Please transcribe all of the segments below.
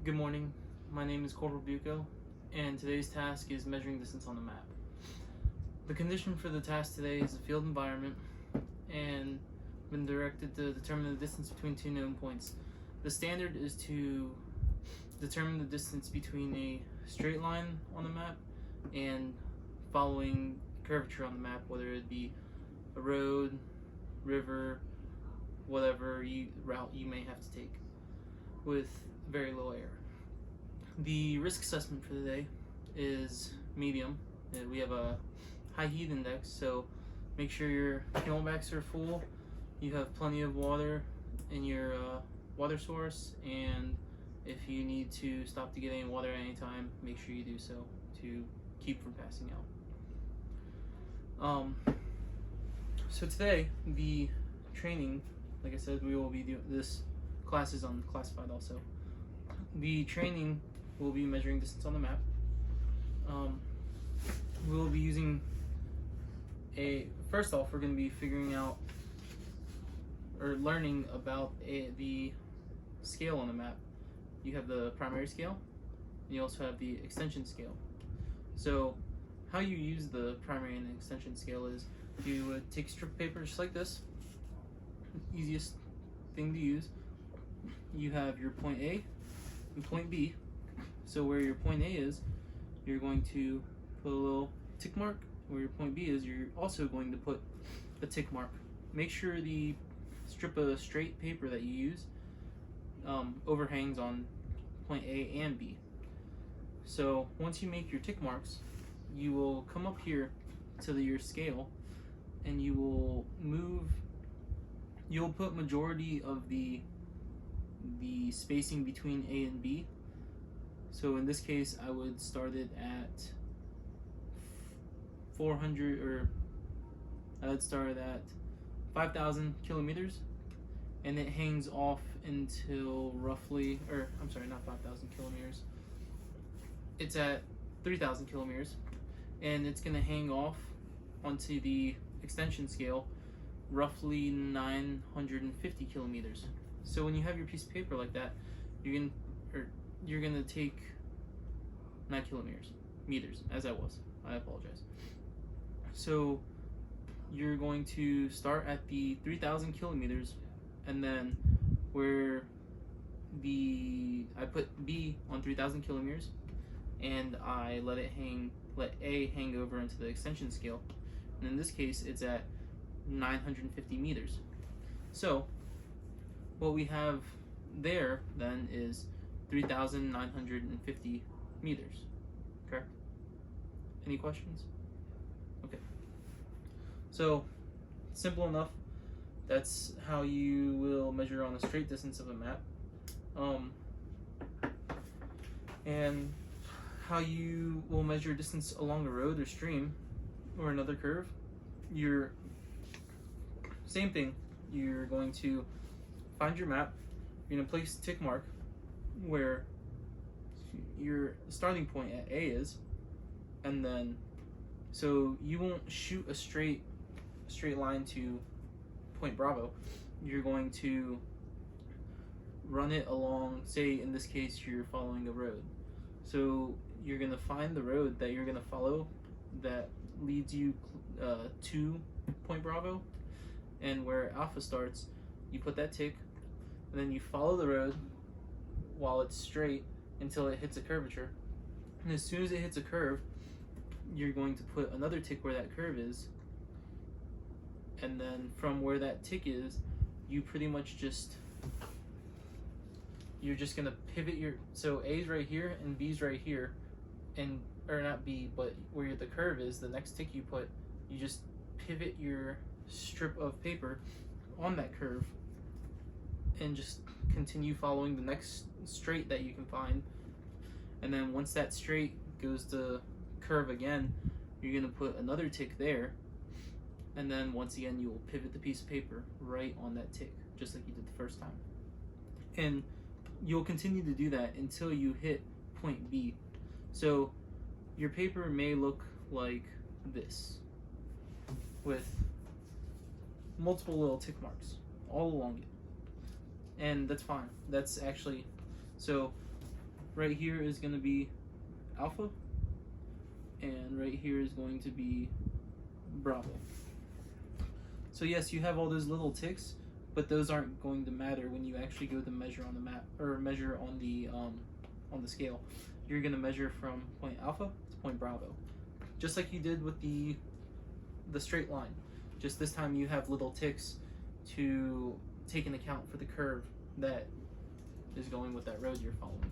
Good morning, my name is Corporal Bucco, and today's task is measuring distance on the map. The condition for the task today is a field environment, and been directed to determine the distance between two known points. The standard is to determine the distance between a straight line on the map and following curvature on the map, whether it be a road, river, whatever route you may have to take, with very low error. The risk assessment for today is medium. We have a high heat index, so make sure your camelbacks are full, you have plenty of water in your water source, and if you need to stop to get any water at any time, make sure you do so to keep from passing out. So today, the training, like I said, we will be doing this. Class is unclassified also. The training will be measuring distance on the map. We will be using first off, we're going to be figuring out or learning about the scale on the map. You have the primary scale, and you also have the extension scale. So how you use the primary and extension scale is you would take a strip of paper just like this, easiest thing to use. You have your point A and point B. So where your point A is, you're going to put a little tick mark. Where your point B is, you're also going to put a tick mark. Make sure the strip of straight paper that you use overhangs on point A and B. So once you make your tick marks, you will come up here to your scale, and you will you'll put majority of the spacing between A and B. So in this case, I would start it at 400, or I would start it at 5,000 kilometers, and it hangs off until roughly, or I'm sorry, not 5,000 kilometers. It's at 3,000 kilometers, and it's going to hang off onto the extension scale roughly 950 kilometers. So when you have your piece of paper like that, you're gonna take 9 meters, as I was. I apologize. So you're going to start at the 3,000 kilometers, and then where I put B on 3,000 kilometers, and I let A hang over into the extension scale. And in this case, it's at 950 meters. So what we have there then is 3,950 meters, correct? Any questions? Okay. So, simple enough. That's how you will measure on a straight distance of a map. And how you will measure distance along a road or stream or another curve. Same thing. You're going to find your map. You're going to place a tick mark where your starting point at A is, and then so you won't shoot a straight line to point Bravo. You're going to run it along, say in this case you're following a road. So you're going to find the road that you're going to follow that leads you to point Bravo, and where Alpha starts, you put that tick, and then you follow the road while it's straight until it hits a curvature. And as soon as it hits a curve, you're going to put another tick where that curve is, and then from where that tick is, you pretty much you're just gonna pivot so A's right here and B's right here, or not B, but where the curve is, the next tick you put, you just pivot your strip of paper on that curve and just continue following the next straight that you can find. And then once that straight goes to curve again, you're going to put another tick there, and then once again you will pivot the piece of paper right on that tick, just like you did the first time. And you'll continue to do that until you hit point B. So your paper may look like this, with multiple little tick marks all along it. And that's fine. That's actually, so right here is going to be alpha, and right here is going to be Bravo. So yes, you have all those little ticks, but those aren't going to matter when you actually go to measure on the map, or measure on the scale. You're going to measure from point alpha to point Bravo, just like you did with the straight line. Just this time you have little ticks to take into account for the curve that is going with that road you're following.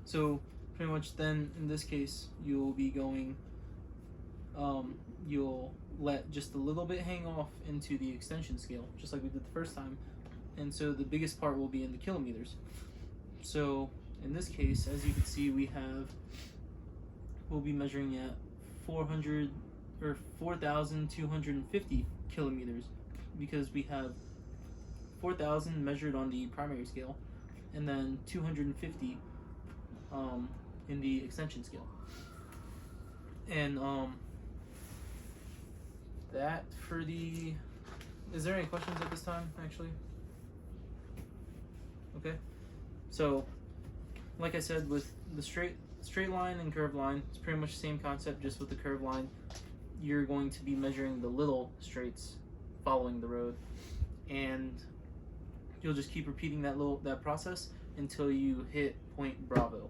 So pretty much then in this case you'll be going, you'll let just a little bit hang off into the extension scale, just like we did the first time, and so the biggest part will be in the kilometers. So in this case, as you can see, we'll be measuring at 400 or 4,250 kilometers, because we have 4,000 measured on the primary scale and then 250 in the extension scale. And that for the, is there any questions at this time actually? Okay, so like I said, with the straight line and curved line, it's pretty much the same concept. Just with the curved line, you're going to be measuring the little straights following the road, and you'll just keep repeating that process until you hit point Bravo.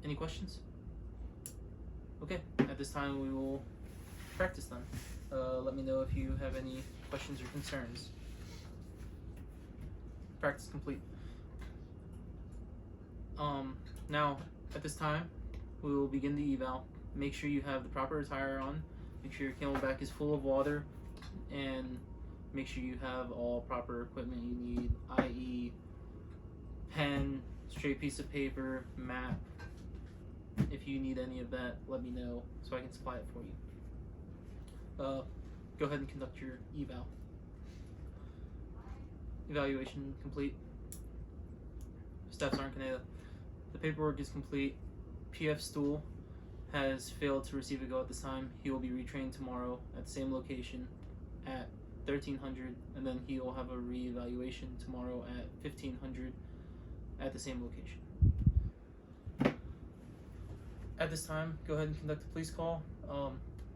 Any questions? Okay, at this time we will practice them. Let me know if you have any questions or concerns. Practice complete. Now, at this time, we will begin the eval. Make sure you have the proper attire on. Make sure your camelback is full of water, and make sure you have all proper equipment you need, i.e. pen, straight piece of paper, map. If you need any of that, let me know so I can supply it for you. Go ahead and conduct your eval. Evaluation complete. Steps aren't gonna. The paperwork is complete. PF Stool has failed to receive a go at this time. He will be retrained tomorrow at the same location at 1300, and then he will have a re-evaluation tomorrow at 1500 at the same location. At this time, go ahead and conduct a police call,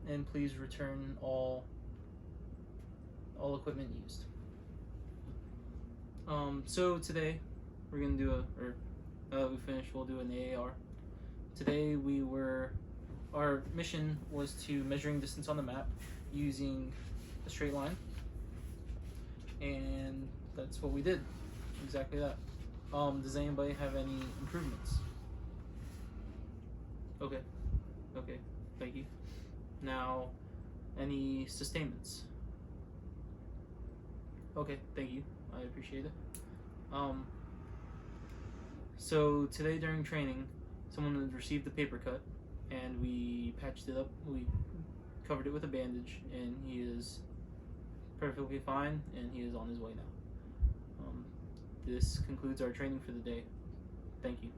and please return all equipment used. So today we're gonna do we finished, we'll do an AAR. Today our mission was to measuring distance on the map using a straight line, and that's what we did, exactly that. Does anybody have any improvements? Okay, thank you. Now, any sustainments? Okay, thank you, I appreciate it. So today during training, someone had received a paper cut, and we patched it up. We covered it with a bandage, and he is perfectly fine, and he is on his way now. This concludes our training for the day. Thank you.